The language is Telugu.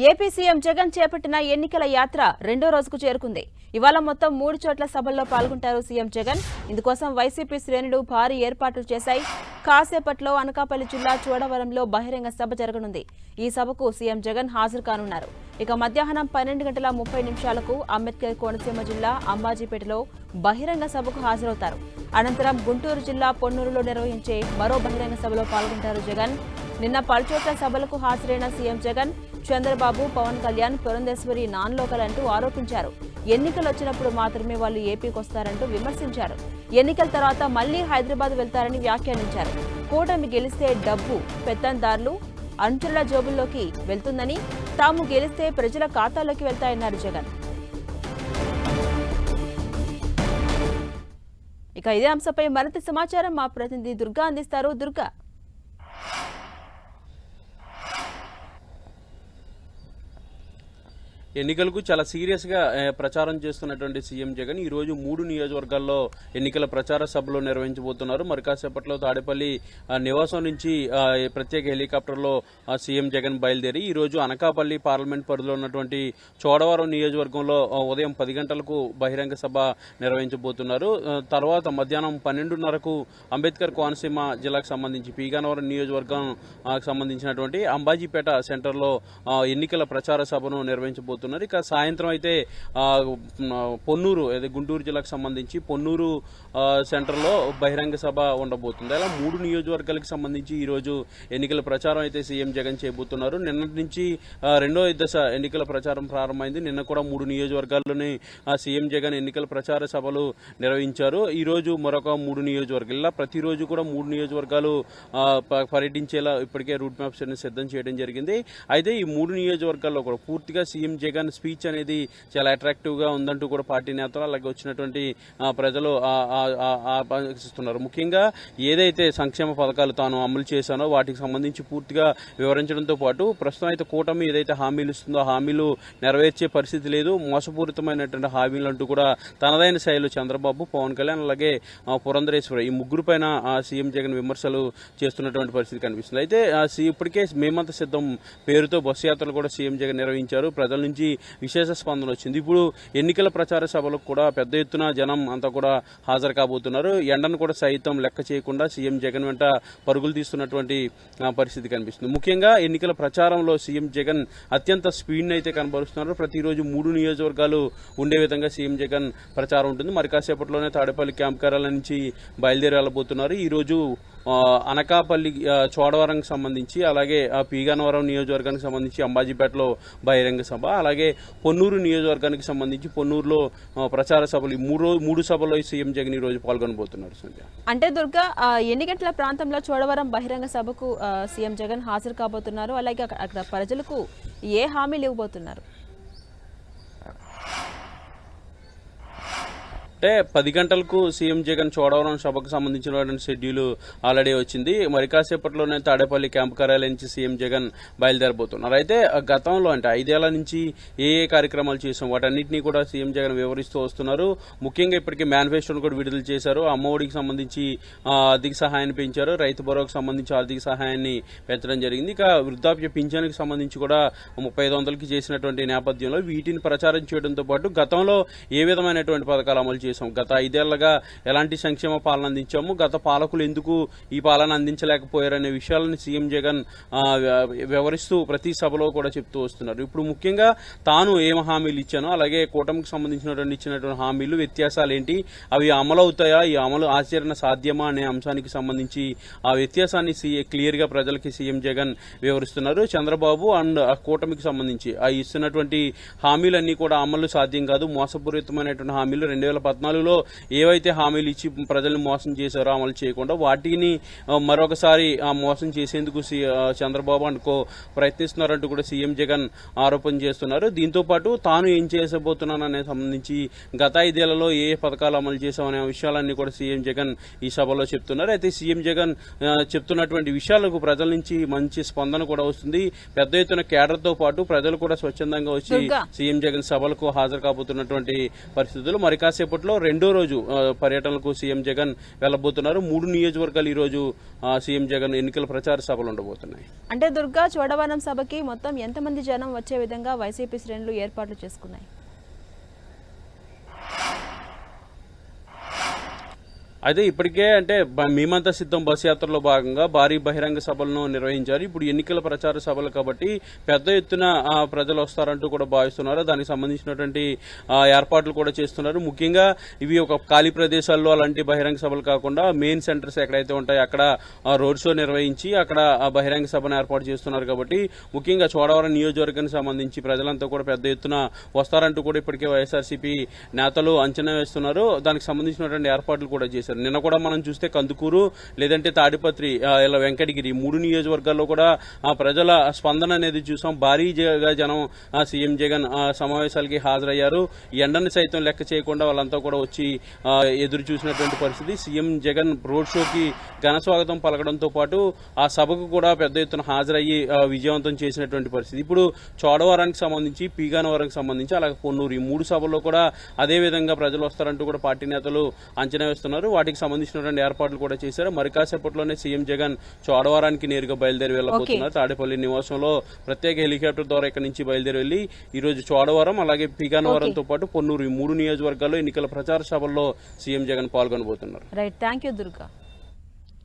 ఏపీ సీఎం జగన్ చేపట్టిన ఎన్నికల యాత్ర రెండో రోజుకు చేరుకుంది. ఇవాళ మొత్తం 3 చోట్ల సభల్లో పాల్గొంటారు సీఎం జగన్. ఇందుకోసం వైసీపీ శ్రేణులు భారీ ఏర్పాట్లు చేశాయి. కాసేపట్లో అనకాపల్లి జిల్లా చోడవరంలో బహిరంగ సభ జరగనుంది. ఈ సభకు సీఎం జగన్ హాజరు కానున్నారు. ఇక మధ్యాహ్నం 12:30 అంబేద్కర్ కోనసీమ జిల్లా అంబాజీపేటలో బహిరంగ సభకు హాజరవుతారు. అనంతరం గుంటూరు జిల్లా పొన్నూరులో నిర్వహించే మరో బహిరంగ సభలో పాల్గొంటారు జగన్. నిన్న పలుచోట్ల సభలకు హాజరైన CM Jagan Chandrababu, Pawan Kalyan Purandeswari non local అంటూ ఆరోపించారు. ఎన్నికలు వచ్చినప్పుడు మాత్రమే వాళ్ళు ఏపీకి వస్తారంటూ విమర్శించారు. ఎన్నికల తర్వాత మళ్లీ హైదరాబాద్ వెళ్తారని వ్యాఖ్యానించారు. కూటమి గెలిస్తే డబ్బు పెత్తందారులు అంచుల జోబుల్లోకి వెళ్తుందని, తాము గెలిస్తే ప్రజల ఖాతాల్లోకి వెళ్తాయన్నారు జగన్. ఇక ఇదే అంశంపై మరింత సమాచారం మా ప్రతినిధి దుర్గా అందిస్తారు. దుర్గా, ఎన్నికలకు చాలా సీరియస్ గా ప్రచారం చేస్తున్నటువంటి సీఎం జగన్ ఈ రోజు 3 నియోజకవర్గాల్లో ఎన్నికల ప్రచార సభలు నిర్వహించబోతున్నారు. మరి కాసేపట్లో తాడేపల్లి నివాసం నుంచి ప్రత్యేక హెలికాప్టర్లో సీఎం జగన్ బయలుదేరి ఈ రోజు అనకాపల్లి పార్లమెంట్ పరిధిలో ఉన్నటువంటి చోడవరం నియోజకవర్గంలో ఉదయం 10 గంటలకు బహిరంగ సభ నిర్వహించబోతున్నారు. తర్వాత మధ్యాహ్నం 12:30కు అంబేద్కర్ కోనసీమ జిల్లాకు సంబంధించి పీగన్నవరం నియోజకవర్గం సంబంధించినటువంటి అంబాజీపేట సెంటర్లో ఎన్నికల ప్రచార సభను నిర్వహించబోతున్నారు. ఇక సాయంత్రం అయితే పొన్నూరు గుంటూరు జిల్లాకు సంబంధించి పొన్నూరు సెంటర్లో బహిరంగ సభ ఉండబోతుంది. అలా 3 నియోజకవర్గాలకు సంబంధించి ఈ రోజు ఎన్నికల ప్రచారం అయితే సీఎం జగన్ చేయబోతున్నారు. నిన్నటి నుంచి రెండో దశ ఎన్నికల ప్రచారం ప్రారంభమైంది. నిన్న కూడా 3 నియోజకవర్గాల్లోనే సీఎం జగన్ ఎన్నికల ప్రచార సభలు నిర్వహించారు. ఈ రోజు మరొక 3 నియోజకవర్గాలు, ఇలా ప్రతిరోజు కూడా 3 నియోజకవర్గాలు పర్యటించేలా ఇప్పటికే రూట్ మ్యాప్స్ సిద్ధం చేయడం జరిగింది. అయితే ఈ 3 నియోజకవర్గాల్లో కూడా పూర్తిగా సీఎం జగన్ స్పీచ్ అనేది చాలా అట్రాక్టివ్ గా ఉందంటూ కూడా పార్టీ నేతలు అలాగే వచ్చినటువంటి ప్రజలు ఆశిస్తున్నారు. ముఖ్యంగా ఏదైతే సంక్షేమ పథకాలు తాను అమలు చేశానో వాటికి సంబంధించి పూర్తిగా వివరించడంతో పాటు ప్రస్తుతం అయితే కూటమి ఏదైతే హామీలు ఇస్తుందో హామీలు నెరవేర్చే పరిస్థితి లేదు, మోసపూరితమైనటువంటి హామీలు అంటూ కూడా తనదైన శైలిలో చంద్రబాబు, పవన్ కళ్యాణ్ అలాగే పురంధరేశ్వరి ఈ ముగ్గురు పైన సీఎం జగన్ విమర్శలు చేస్తున్నటువంటి పరిస్థితి కనిపిస్తుంది. అయితే ఇప్పటికే మేమంత సిద్ధం పేరుతో బస్సు యాత్రలు కూడా సీఎం జగన్ నిర్వహించారు. ప్రజల నుంచి విశేష స్పందన వచ్చింది. ఇప్పుడు ఎన్నికల ప్రచార సభలకు కూడా పెద్ద ఎత్తున జనం అంతా కూడా హాజరు కాబోతున్నారు. ఎండను కూడా సైతం లెక్క చేయకుండా సీఎం జగన్ వెంట పరుగులు తీస్తున్నటువంటి పరిస్థితి కనిపిస్తుంది. ముఖ్యంగా ఎన్నికల ప్రచారంలో సీఎం జగన్ అత్యంత స్పీడ్ అయితే కనబరుస్తున్నారు. ప్రతిరోజు 3 నియోజకవర్గాలు ఉండే విధంగా సీఎం జగన్ ప్రచారం ఉంటుంది. మరి కాసేపట్లోనే తాడేపల్లి క్యాంప్ కార్యాలయం నుంచి బయలుదేరి వెళ్ళబోతున్నారు. ఈ రోజు అనకాపల్లి చోడవరంకి సంబంధించి అలాగే పీగన్నవరం నియోజకవర్గానికి సంబంధించి అంబాజీపేటలో బహిరంగ సభ, అలాగే పొన్నూరు నియోజకవర్గానికి సంబంధించి పొన్నూరులో ప్రచార సభలు, 3 సభల్లో సీఎం జగన్ ఈ రోజు పాల్గొనబోతున్నారు. అంటే దుర్గా, ఎన్ని గంటల ప్రాంతంలో చోడవరం బహిరంగ సభకు సీఎం జగన్ హాజరు కాబోతున్నారు? అలాగే అక్కడ ప్రజలకు ఏ హామీలు ఇవ్వబోతున్నారు? అంటే 10 గంటలకు సీఎం జగన్ చోడవరం సభకు సంబంధించినటువంటి షెడ్యూల్ ఆల్రెడీ వచ్చింది. మరి కాసేపట్లోనే తాడేపల్లి క్యాంపు కార్యాలయం నుంచి సీఎం జగన్ బయలుదేరబోతున్నారు. అయితే గతంలో అంటే 5 ఏళ్ల నుంచి ఏ కార్యక్రమాలు చేసాం వాటన్నింటినీ కూడా సీఎం జగన్ వివరిస్తూ వస్తున్నారు. ముఖ్యంగా ఇప్పటికే మేనిఫెస్టోను కూడా విడుదల చేశారు. అమ్మఒడికి సంబంధించి ఆర్థిక సహాయాన్ని పెంచారు. రైతు భరోసాకు సంబంధించి ఆర్థిక సహాయాన్ని పెంచడం జరిగింది. ఇక వృద్ధాప్య పింఛన్కి సంబంధించి కూడా 3500కి చేసినటువంటి నేపథ్యంలో వీటిని ప్రచారం చేయడంతో పాటు గతంలో ఏ విధమైనటువంటి పథకాలు అమలు చేసాం, గత 5 ఏళ్లుగా ఎలాంటి సంక్షేమ పాలన అందించాము, గత పాలకులు ఎందుకు ఈ పాలన అందించలేకపోయారనే విషయాలను సీఎం జగన్ వివరిస్తూ ప్రతి సభలో కూడా చెప్తూ వస్తున్నారు. ఇప్పుడు ముఖ్యంగా తాను ఏం హామీలు ఇచ్చానో అలాగే కూటమికి సంబంధించినటువంటి ఇచ్చినటువంటి హామీలు వ్యత్యాసాలు ఏంటి, అవి అమలు అవుతాయా, ఈ అమలు ఆచరణ సాధ్యమా అనే అంశానికి సంబంధించి ఆ వ్యత్యాసాన్ని క్లియర్ గా ప్రజలకి సీఎం జగన్ వివరిస్తున్నారు. చంద్రబాబు అండ్ ఆ కూటమికి సంబంధించి ఆ ఇస్తున్నటువంటి హామీలన్నీ కూడా అమలు సాధ్యం కాదు, మోసపూరితమైనటువంటి హామీలు 2014లో ఏవైతే హామీలు ఇచ్చి ప్రజల్ని మోసం చేశారో అమలు చేయకుండా వాటిని మరొకసారి మోసం చేసేందుకు చంద్రబాబు అనుకో ప్రయత్నిస్తున్నారంటూ కూడా సీఎం జగన్ ఆరోపణ చేస్తున్నారు. దీంతో పాటు తాను ఏం చేసబోతున్నాననే సంబంధించి గత 5 ఏళ్లలో ఏ పథకాలు అమలు చేశామనే విషయాలన్నీ కూడా సీఎం జగన్ ఈ సభలో చెప్తున్నారు. అయితే సీఎం జగన్ చెప్తున్నటువంటి విషయాలకు ప్రజల నుంచి మంచి స్పందన కూడా వస్తుంది. పెద్ద ఎత్తున కేడర్తో పాటు ప్రజలు కూడా స్వచ్ఛందంగా వచ్చి సీఎం జగన్ సభలకు హాజరు కాబోతున్నటువంటి పరిస్థితులు. మరి కాసేపట్లో కాసేపట్లో రెండో రోజు పర్యటనకు సీఎం జగన్ వెళ్లబోతున్నారు. 3 నియోజకవర్గాలు ఈ రోజు సీఎం జగన్ ఎన్నికల ప్రచార సభలు ఉండబోతున్నాయి. అంటే దుర్గా చోడవరం సభకి మొత్తం ఎంతమంది జనం వచ్చే విధంగా వైసీపీ శ్రేణులు ఏర్పాట్లు చేసుకున్నాయి? అయితే ఇప్పటికే అంటే మేమంతా సిద్ధం బస్ యాత్రలో భాగంగా భారీ బహిరంగ సభలను నిర్వహించారు. ఇప్పుడు ఎన్నికల ప్రచార సభలు కాబట్టి పెద్ద ఎత్తున ప్రజలు వస్తారంటూ కూడా భావిస్తున్నారు. దానికి సంబంధించినటువంటి ఏర్పాట్లు కూడా చేస్తున్నారు. ముఖ్యంగా ఇవి ఒక ఖాళీ ప్రదేశాల్లో అలాంటి బహిరంగ సభలు కాకుండా మెయిన్ సెంటర్స్ ఎక్కడైతే ఉంటాయో అక్కడ రోడ్ షో నిర్వహించి అక్కడ బహిరంగ సభను ఏర్పాటు చేస్తున్నారు. కాబట్టి ముఖ్యంగా చోడవరం నియోజకవర్గానికి సంబంధించి ప్రజలంతా కూడా పెద్ద ఎత్తున వస్తారంటూ కూడా ఇప్పటికే వైఎస్ఆర్సీపీ నేతలు అంచనా వేస్తున్నారు. దానికి సంబంధించినటువంటి ఏర్పాట్లు కూడా చేశారు. నిన్న కూడా మనం చూస్తే కందుకూరు లేదంటే తాడిపత్రి ఇలా వెంకటగిరి 3 నియోజకవర్గాల్లో కూడా ప్రజల స్పందన అనేది చూసాం. భారీగా జనం సీఎం జగన్ సమావేశాలకి హాజరయ్యారు. ఎండను సైతం లెక్క చేయకుండా వాళ్ళంతా కూడా వచ్చి ఎదురు చూసినటువంటి పరిస్థితి. సీఎం జగన్ రోడ్ షోకి ఘన స్వాగతం పలకడంతో పాటు ఆ సభకు కూడా పెద్ద ఎత్తున హాజరయ్యి విజయవంతం చేసినటువంటి పరిస్థితి. ఇప్పుడు చోడవరానికి సంబంధించి పీగానవరానికి సంబంధించి అలాగే పొన్నూరు ఈ 3 సభల్లో కూడా అదే విధంగా ప్రజలు వస్తారంటూ కూడా పార్టీ నేతలు అంచనా వేస్తున్నారు. వాటికి సంబంధించినటువంటి ఏర్పాట్లు కూడా చేశారు. మరి కాసేపట్లోనే సీఎం జగన్ చోడవరానికి నేరుగా బయలుదేరి వెళ్లబోతున్నారు. తాడేపల్లి నివాసంలో ప్రత్యేక హెలికాప్టర్ ద్వారా ఇక్కడ నుంచి బయలుదేరి వెళ్లి ఈ రోజు చోడవరం అలాగే పీగానవరంతో పాటు పొన్నూరు ఈ 3 నియోజకవర్గాల్లో ఎన్నికల ప్రచార సభల్లో సీఎం జగన్ పాల్గొనబోతున్నారు. Right, thank you Durga.